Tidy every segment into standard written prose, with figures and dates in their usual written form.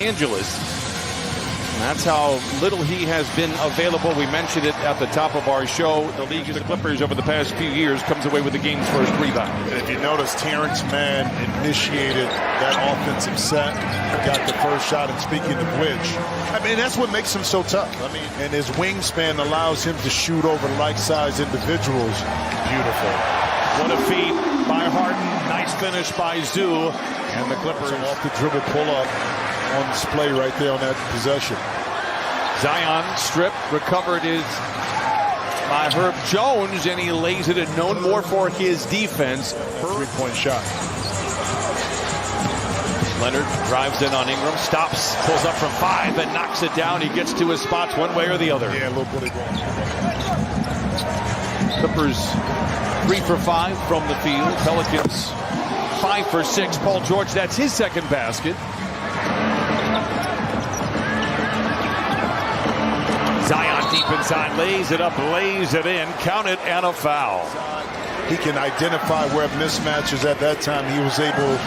Angeles. That's how little he has been available. We mentioned it at the top of our show. The league of the Clippers over the past few years comes away with the game's first rebound. And if you notice, Terrence Mann initiated that offensive set, got the first shot, and speaking of which, I mean, that's what makes him so tough. I mean, and his wingspan allows him to shoot over like-sized individuals. Beautiful. What a feed by Harden. Nice finish by Zoo. And the Clippers off the dribble pull-up on display right there on that possession. Zion stripped, recovered is by Herb Jones, and he lays it, and known more for his defense. Three-point shot. Leonard drives in on Ingram, stops, pulls up from 5, and knocks it down. He gets to his spots one way or the other. Yeah, a little bit of ball. Clippers 3 for 5 from the field. Pelicans 5 for 6. Paul George, that's his second basket. Zion deep inside, lays it up, lays it in, count it, and a foul. He can identify where mismatches at that time. He was able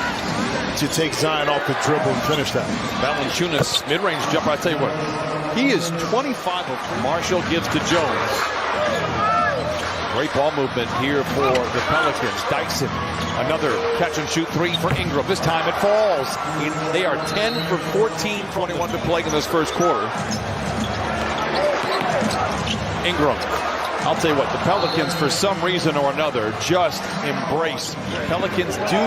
to take Zion off the dribble and finish that. Valanciunas, mid-range jumper, I tell you what, he is 25. Marshall gives to Jones. Great ball movement here for the Pelicans. Dyson, another catch-and-shoot 3 for Ingram. This time it falls. They are 10 for 14, 21 to play in this first quarter. Ingram. I'll tell you what, the Pelicans, for some reason or another, just embrace. Pelicans do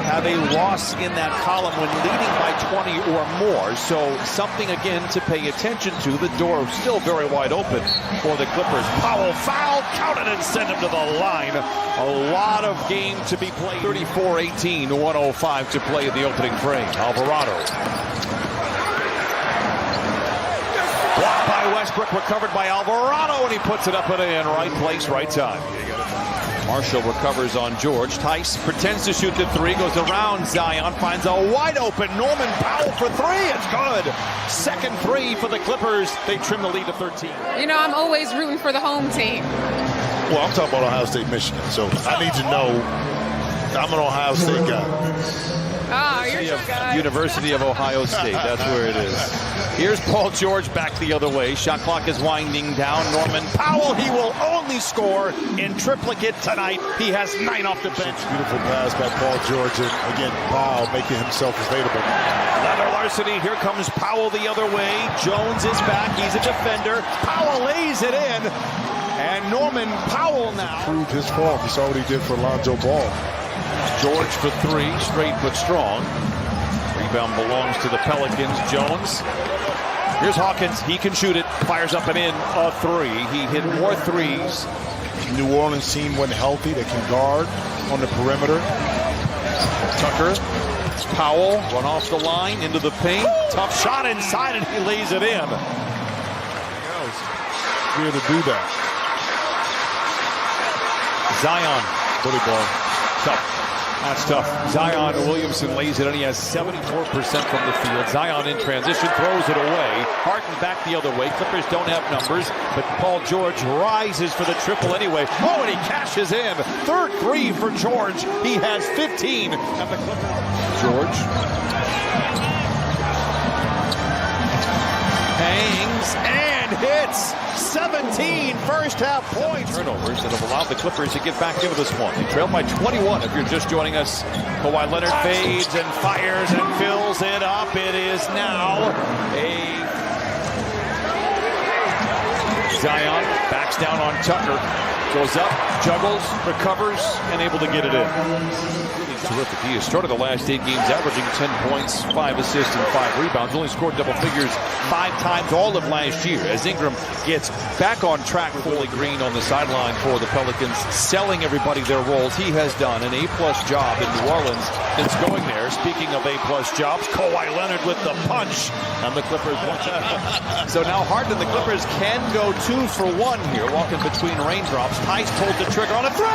have a loss in that column when leading by 20 or more. So something, again, to pay attention to. The door still very wide open for the Clippers. Powell foul, count it and send him to the line. A lot of game to be played. 34-18, 105 to play in the opening frame. Alvarado. Blocked by Westbrook, recovered by Alvarado, and he puts it up and in. Right place, right time. Marshall recovers on George. Tice pretends to shoot the 3, goes around Zion, finds a wide open Norman Powell for 3. It's good. Second 3 for the Clippers. They trim the lead to 13. You know, I'm always rooting for the home team. Well, I'm talking about Ohio State, Michigan, so I need to know. I'm an Ohio State guy. Oh, you're your guy. University of Ohio State, that's where it is. Here's Paul George back the other way. Shot clock is winding down. Norman Powell, he will only score in triplicate tonight. He has 9 off the bench. Beautiful pass by Paul George, and again, Powell making himself available. Leather Larceny, here comes Powell the other way. Jones is back, he's a defender. Powell lays it in, and Norman Powell now proved his form. He saw what he did for Lonzo Ball. George for 3, straight but strong. Rebound belongs to the Pelicans. Jones. Here's Hawkins. He can shoot it. Fires up and in a 3. He hit more 3s. New Orleans team when healthy, they can guard on the perimeter. Tucker. Powell run off the line into the paint. Tough shot inside, and he lays it in. Here to do that. Zion. Bully ball. Tough. That's tough. Zion Williamson lays it in. He has 74% from the field. Zion in transition, throws it away. Harden back the other way. Clippers don't have numbers, but Paul George rises for the triple anyway. Oh, and he cashes in. Third 3 for George. He has 15. And the Clippers. George. Hangs and hits. 17 first-half points. Turnovers that have allowed the Clippers to get back into this one. They trail by 21 if you're just joining us. Kawhi Leonard fades and fires and fills it up. It is now a Zion backs down on Tucker. Goes up, juggles, recovers, and able to get it in. Terrific. He has started the last 8 games averaging 10 points, 5 assists, and 5 rebounds. Only scored double figures 5 times all of last year. As Ingram gets back on track, fully green on the sideline for the Pelicans, selling everybody their roles. He has done an A-plus job in New Orleans since going there. Speaking of A-plus jobs, Kawhi Leonard with the punch, and the Clippers watch out. So now Harden and the Clippers can go 2 for 1 here, walking between raindrops. Tice pulls the trigger on a 3.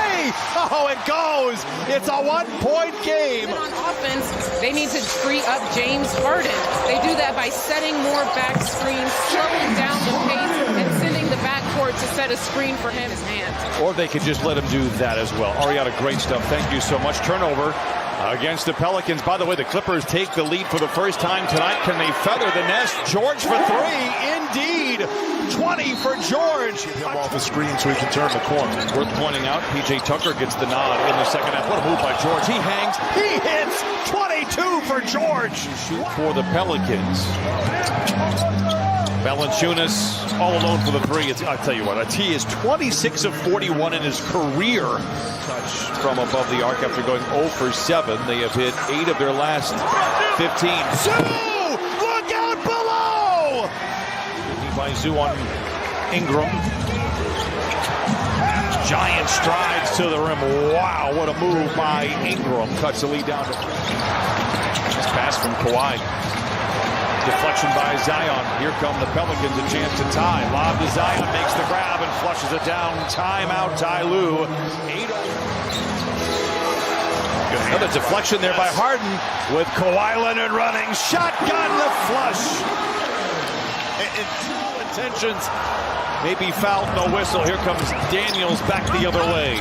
Oh, it goes. It's a 1-point game. On offense, they need to free up James Harden. They do that by setting more back screens, slowing down the pace, and sending the backcourt to set a screen for him, his hands. Or they could just let him do that as well. Ariana, great stuff. Thank you so much. Turnover against the Pelicans. By the way, the Clippers take the lead for the first time tonight. Can they feather the nest? George for three. Indeed. 20 for George. Get him off the screen so he can turn the corner. Worth pointing out, P.J. Tucker gets the nod in the second half. What a move by George. He hangs. He hits. 22 for George. Shoot for the Pelicans. Valanciunas all alone for the three. I'll tell you what, he is 26 of 41 in his career. Touch from above the arc after going 0 for 7. They have hit 8 of their last 15. Zoo! Look out below! By Zoo on Ingram. Giant strides to the rim. Wow, what a move by Ingram. Cuts the lead down. This pass from Kawhi. Deflection by Zion. Here come the Pelicans, a chance to tie. Lob to Zion, makes the grab and flushes it down. Timeout, Ty Lue. Another deflection there by Harden with Kawhi Leonard running. Shotgun the flush. Intentions. Maybe fouled, no whistle. Here comes Daniels back the other way.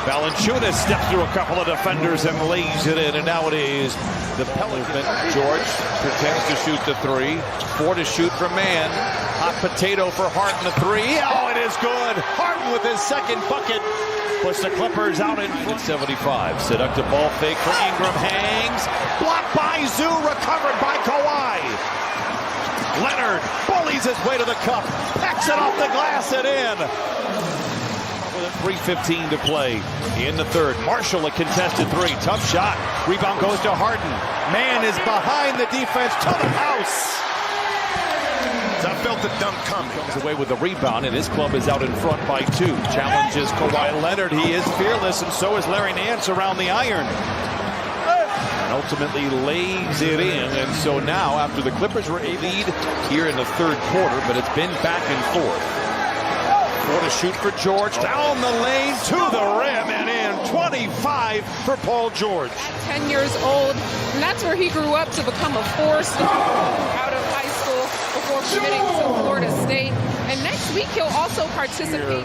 Valanciunas steps through a couple of defenders and lays it in. And now it is the Pelicans. George pretends to shoot the three. 4 to shoot for Mann. Hot potato for Harden, the three. Oh, it is good. Harden with his second bucket. Puts the Clippers out in 75. Seductive ball fake for Ingram. Hangs. Blocked by Zoo. Recovered by Kawhi. Leonard bullies his way to the cup. Pecks it off the glass and in. With 3:15 to play in the third. Marshall a contested three. Tough shot. Rebound goes to Harden. Mann is behind the defense to the house. I felt the dunk coming. Comes away with the rebound, and his club is out in front by 2. Challenges Kawhi Leonard. He is fearless, and so is Larry Nance around the iron. And ultimately lays it in. And so now, after the Clippers were a lead here in the third quarter, but it's been back and forth. 4 to shoot for George. Down the lane to the rim and in. 25 for Paul George. 10 years old, and that's where he grew up to become a force out of high school before committing to Florida State. And next week he'll also participate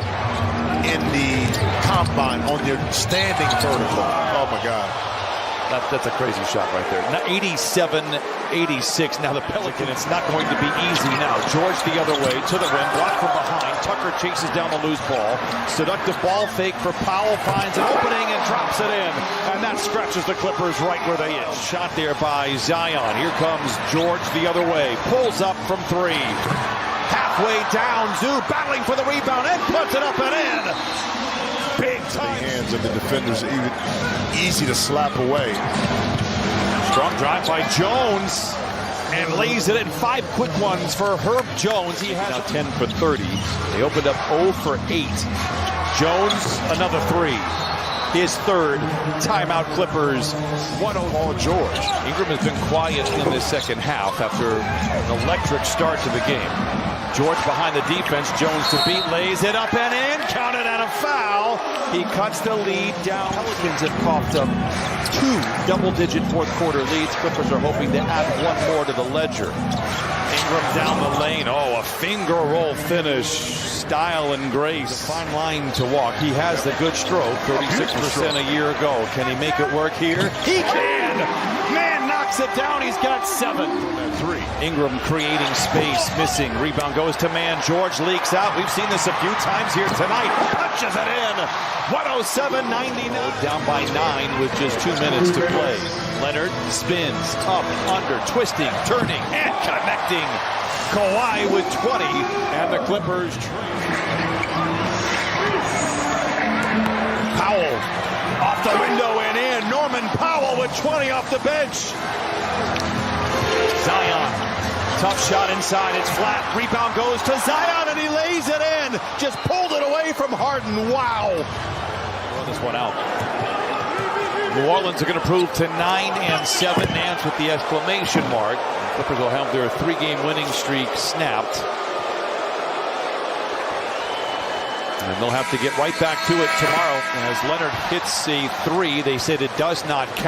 in the combine on their standing vertical. Oh my God. That's a crazy shot right there. 87-86. Now the Pelicans, it's not going to be easy now. George the other way to the rim, blocked from behind. Tucker chases down the loose ball. Seductive ball fake for Powell, finds an opening and drops it in. And that scratches the Clippers right where they is. Shot there by Zion. Here comes George the other way. Pulls up from 3. Halfway down, Zoo battling for the rebound and puts it up and in. Big time. The hands of the defenders are even easy to slap away. Strong drive by Jones and lays it in. 5 quick ones for Herb Jones. He has now 10 for 30. They opened up 0 for 8. Jones, another 3. His third. Timeout Clippers. 1-0 Paul George. Ingram has been quiet in the second half after an electric start to the game. George behind the defense. Jones to beat, lays it up and in. Counted and a foul. He cuts the lead down. Pelicans have coughed up 2 double-digit fourth quarter leads. Clippers are hoping to add 1 more to the ledger. Ingram down the lane. Oh, a finger roll finish. Style and grace. A fine line to walk. He has the good stroke. 36% a year ago. Can he make it work here? He can! Man knocks it down. He's got 7. 3. Ingram creating space, missing. Rebound goes to Mann. George leaks out. We've seen this a few times here tonight. Punches it in. 107-99. Down by 9 with just 2 minutes to play. Leonard spins up, under, twisting, turning, and connecting. Kawhi with 20, and the Clippers trail. Powell off the window and in. Norman Powell with 20 off the bench. Zion, tough shot inside. It's flat. Rebound goes to Zion, and he lays it in. Just pulled it away from Harden. Wow. Throw this one out. New Orleans are going to prove to 9-7. Nance with the exclamation mark. The Clippers will have their 3-game winning streak snapped. And they'll have to get right back to it tomorrow. And as Leonard hits a 3, they said it does not count.